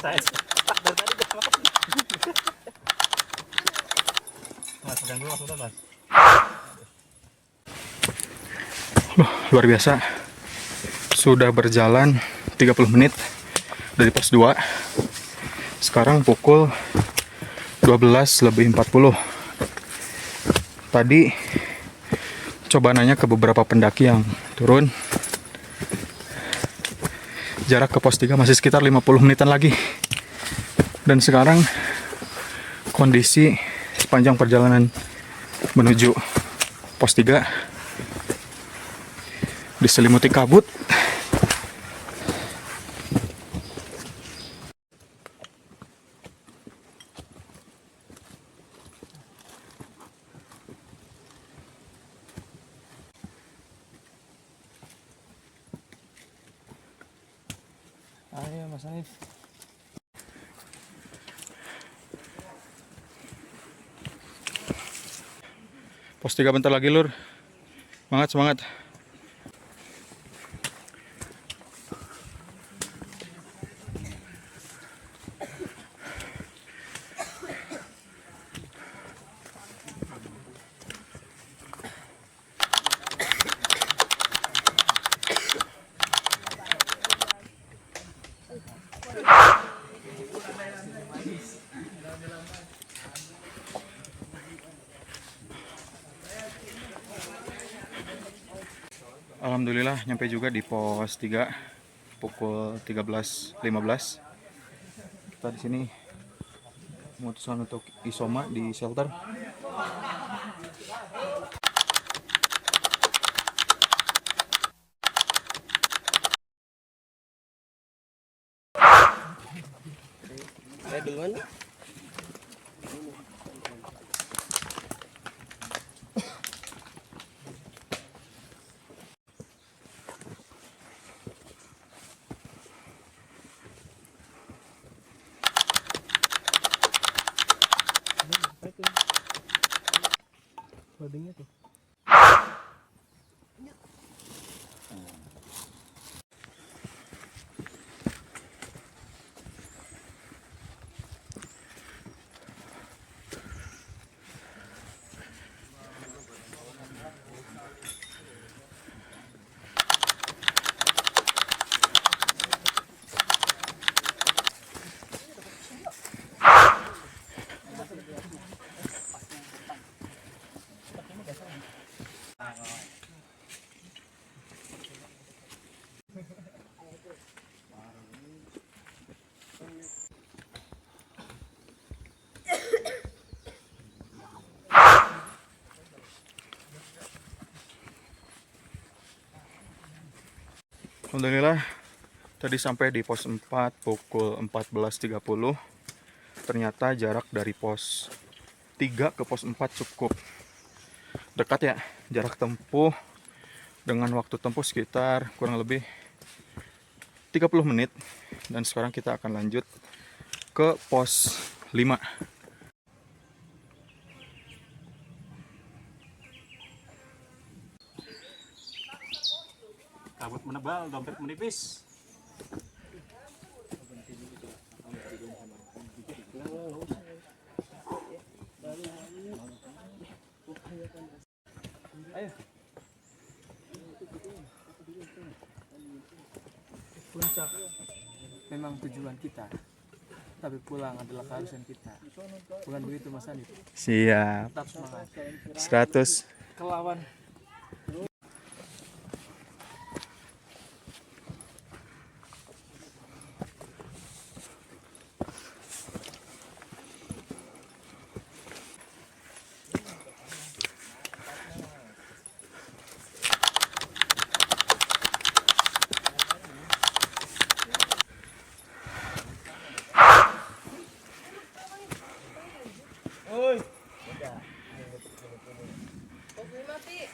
Saya stuck dari tadi udah makan. Mas, pegang dulu langsung Mas. Luar biasa. Sudah berjalan 30 menit dari pos 2. Sekarang pukul 12:40. Tadi coba nanya ke beberapa pendaki yang turun. Jarak ke pos 3 masih sekitar 50 menitan lagi. Dan sekarang kondisi sepanjang perjalanan menuju pos 3 diselimuti kabut. Ayo Mas Hanif. Pos 3 bentar lagi, Lur. Semangat, semangat. Alhamdulillah nyampe juga di pos 3 pukul 13:15. Kita di sini memutuskan untuk isoma di shelter. Saya duluan. Loadingnya tuh. Alhamdulillah tadi sampai di pos 4 pukul 14:30. Ternyata jarak dari pos 3 ke pos 4 cukup dekat ya. Jarak tempuh dengan waktu tempuh sekitar kurang lebih 30 menit. Dan sekarang kita akan lanjut ke pos 5. Kabut menebal, dompet menipis. Ayo. Puncak memang tujuan kita, tapi pulang adalah keharusan kita. Bukan begitu Mas Hanif? Siap. Tetap semangat. 100. Kelawan. Oi. Udah. Kopi mati.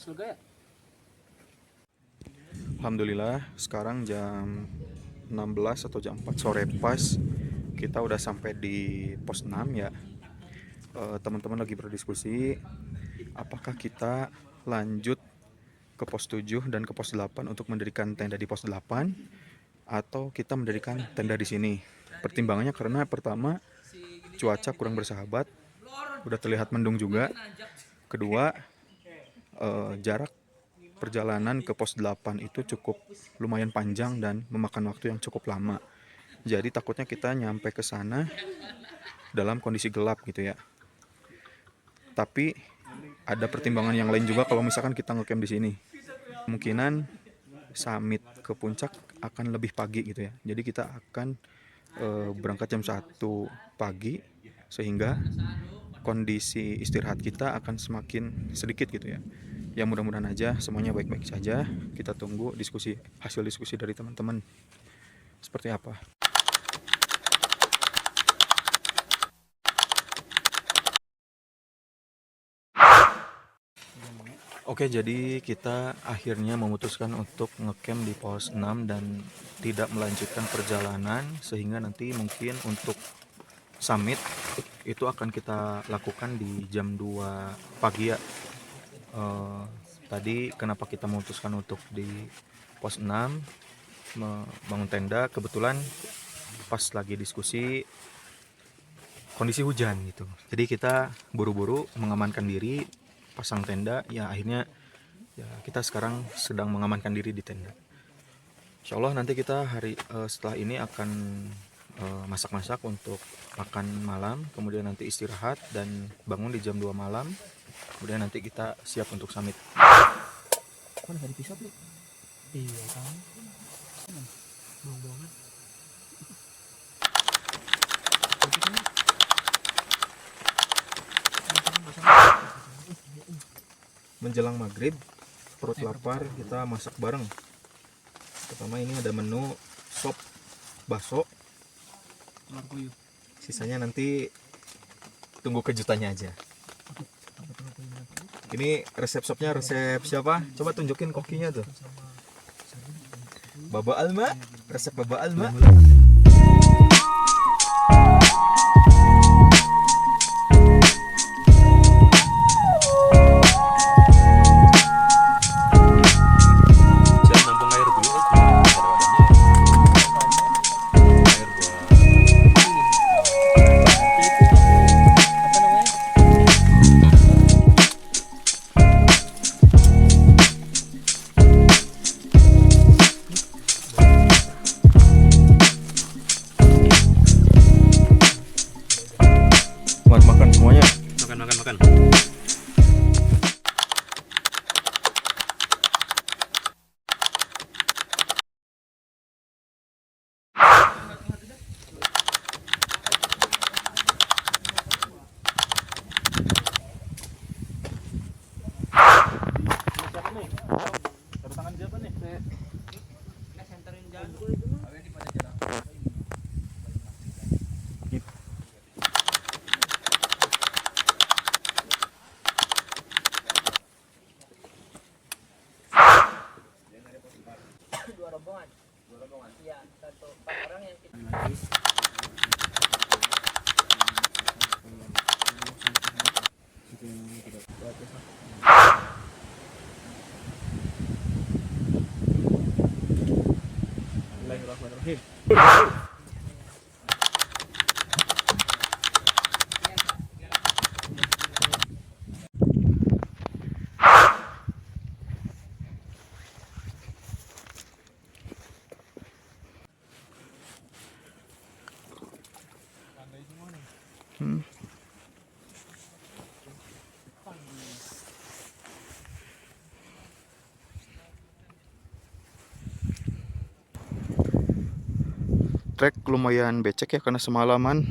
Mas lega ya? Alhamdulillah sekarang jam 16 atau jam 4 sore pas kita udah sampai di pos 6 ya. Teman-teman lagi berdiskusi apakah kita lanjut ke pos 7 dan ke pos 8 untuk mendirikan tenda di pos 8 atau kita mendirikan tenda di sini. Pertimbangannya karena pertama cuaca kurang bersahabat, udah terlihat mendung juga. Kedua, jarak perjalanan ke pos 8 itu cukup lumayan panjang dan memakan waktu yang cukup lama. Jadi takutnya kita nyampe ke sana dalam kondisi gelap gitu ya. Tapi ada pertimbangan yang lain juga kalau misalkan kita ngecamp di sini. Kemungkinan summit ke puncak akan lebih pagi gitu ya. Jadi kita akan berangkat jam 1 pagi sehingga kondisi istirahat kita akan semakin sedikit gitu ya. Ya mudah-mudahan aja semuanya baik-baik saja. Kita tunggu hasil diskusi dari teman-teman seperti apa. Oke, jadi kita akhirnya memutuskan untuk ngecamp di pos 6 dan tidak melanjutkan perjalanan, sehingga nanti mungkin untuk summit itu akan kita lakukan di jam 2 pagi ya. Tadi kenapa kita memutuskan untuk di pos 6 membangun tenda, kebetulan pas lagi diskusi kondisi hujan gitu. Jadi kita buru-buru mengamankan diri, pasang tenda, ya akhirnya ya kita sekarang sedang mengamankan diri di tenda. Insya Allah nanti kita setelah ini akan masak-masak untuk makan malam, kemudian nanti istirahat dan bangun di jam 2 malam, kemudian nanti kita siap untuk summit. Kan dari pisau tuh. Iya kan. Buang-buangan. Menjelang maghrib, perut lapar, kita masak bareng. Pertama ini ada menu sop bakso. Sisanya nanti tunggu kejutannya aja. Ini resep sopnya resep siapa? Coba tunjukin kokinya tuh. Baba Alma, resep Baba Alma. Makan semuanya. Makan. Dua rombongan. Iya, satu 4 orang yang kita. Bismillahirrahmanirrahim. Trek lumayan becek ya karena semalaman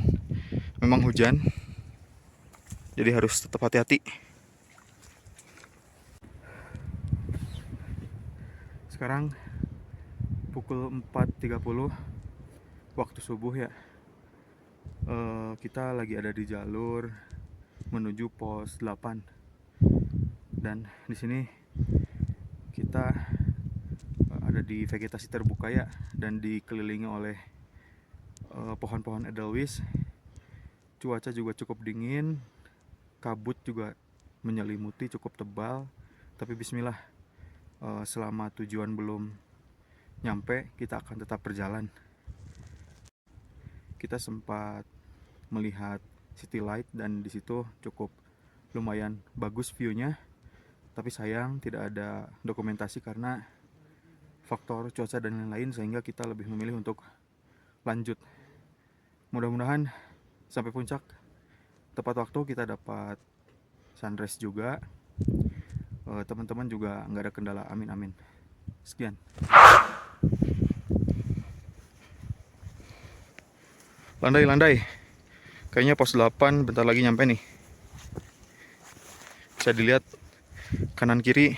memang hujan. Jadi harus tetap hati-hati. Sekarang pukul 4.30 waktu subuh ya. Kita lagi ada di jalur menuju pos 8. Dan di sini Kita ada di vegetasi terbuka ya, dan dikelilingi oleh pohon-pohon edelweiss. Cuaca juga cukup dingin, kabut juga menyelimuti cukup tebal. Tapi bismillah, selama tujuan belum nyampe, kita akan tetap berjalan. Kita sempat melihat city light dan di situ cukup lumayan bagus view-nya. Tapi sayang tidak ada dokumentasi karena faktor cuaca dan lain-lain, sehingga kita lebih memilih untuk lanjut. Mudah-mudahan sampai puncak tepat waktu, kita dapat sunrise juga. Teman-teman juga nggak ada kendala, amin amin. Sekian. Landai, kayaknya pos 8 bentar lagi nyampe nih. Bisa dilihat kanan kiri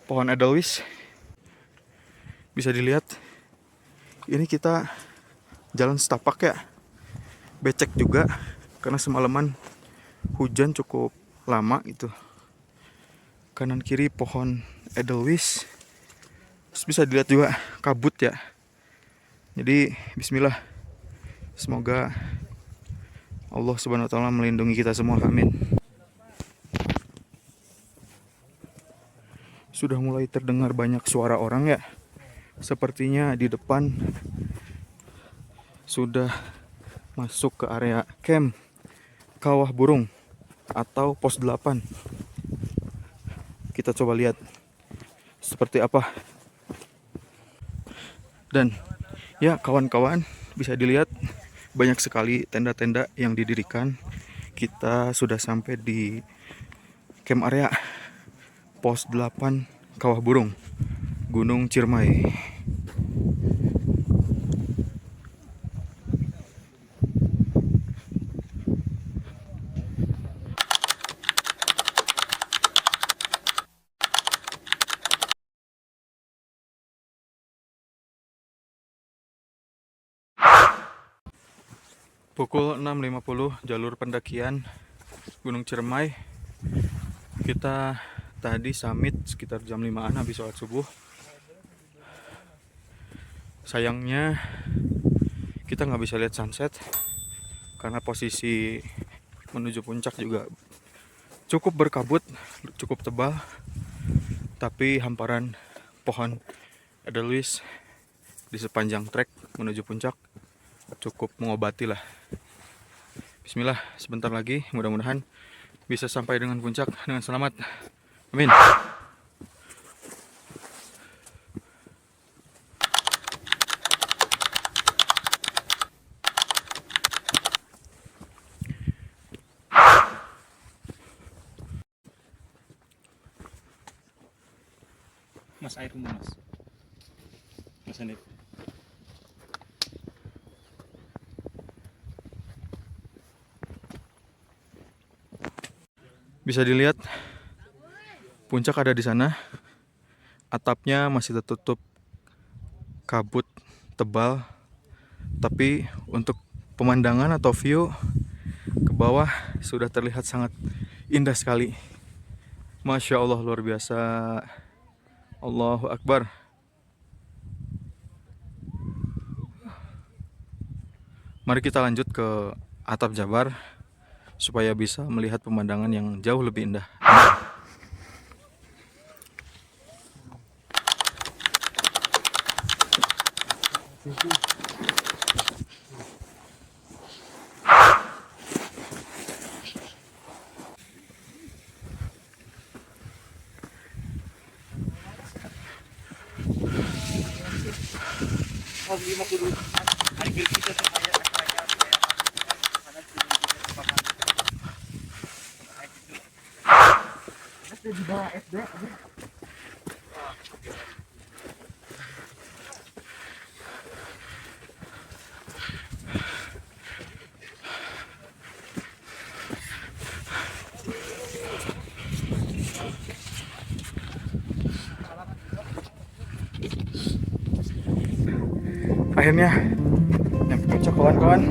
pohon edelweiss. Bisa dilihat ini kita jalan setapak ya, becek juga karena semalaman hujan cukup lama gitu. Kanan kiri pohon edelweiss. Terus bisa dilihat juga kabut ya. Jadi bismillah, semoga Allah Subhanahu wa taala melindungi kita semua, amin. Sudah mulai terdengar banyak suara orang ya. Sepertinya di depan sudah masuk ke area camp Kawah Burung atau pos 8. Kita coba lihat seperti apa. Dan ya kawan-kawan, bisa dilihat banyak sekali tenda-tenda yang didirikan. Kita sudah sampai di camp area pos 8 Kawah Burung, Gunung Ciremai. Pukul 6.50 jalur pendakian Gunung Ciremai. Kita tadi summit sekitar jam 5-an habis sholat subuh. Sayangnya kita nggak bisa lihat sunset karena posisi menuju puncak juga cukup berkabut, cukup tebal. Tapi hamparan pohon edelweiss di sepanjang trek menuju puncak cukup mengobati lah. Bismillah, sebentar lagi mudah-mudahan bisa sampai dengan puncak dengan selamat. Amin. Mas, air dulu mas. Mas Anit. Bisa dilihat puncak ada di sana. Atapnya masih tertutup kabut tebal, tapi untuk pemandangan atau view ke bawah sudah terlihat sangat indah sekali. Masya Allah, luar biasa. Allahu Akbar. Mari kita lanjut ke atap Jabar supaya bisa melihat pemandangan yang jauh lebih indah. Akhirnya nyampe puncak kawan-kawan.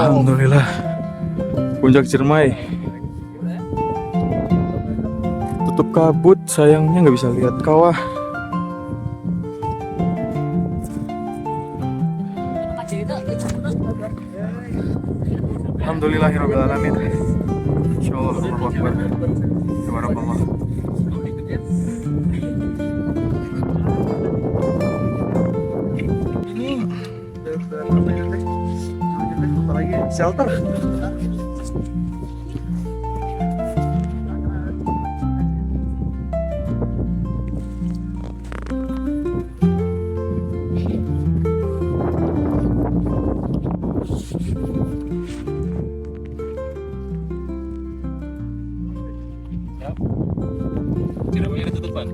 Alhamdulillah. Puncak Ciremai. Tutup kabut, sayangnya nggak bisa lihat kawah. Alhamdulillahirrahmanirrahim. Insyaallah, Allahu Akbar. Subhanallah. Shelter. Ciremai tutupan.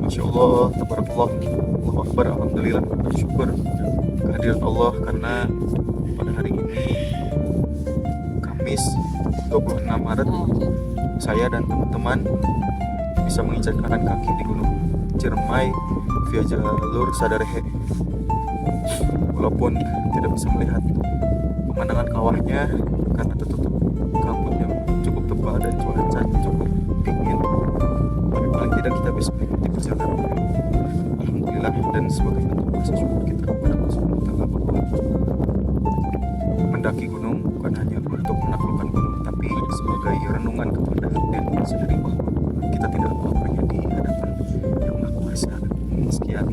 Masya Allah, tabarakallah, Allahu Akbar, alhamdulillah, bersyukur kehadiran Allah karena pada hari ini Kamis 26 Maret saya dan teman-teman bisa menginjakkan kaki di Gunung Ciremai via jalur Sadarehe. Walaupun tidak bisa melihat pemandangan kawahnya karena tertutup kabut yang cukup tebal dan cuaca cukup dingin, tapi paling tidak kita bisa mengikuti perjalanan. Alhamdulillah, dan sebagai bentuk rasa syukur kita kepada Allah Subhanahu wa Ta'ala bahwa mendaki gunung bukan hanya untuk menaklukkan gunung, tapi sebagai renungan kepada diri kita sendiri bahwa kita tidak apa-apanya di hadapan Yang Maha Kuasa. Sekian.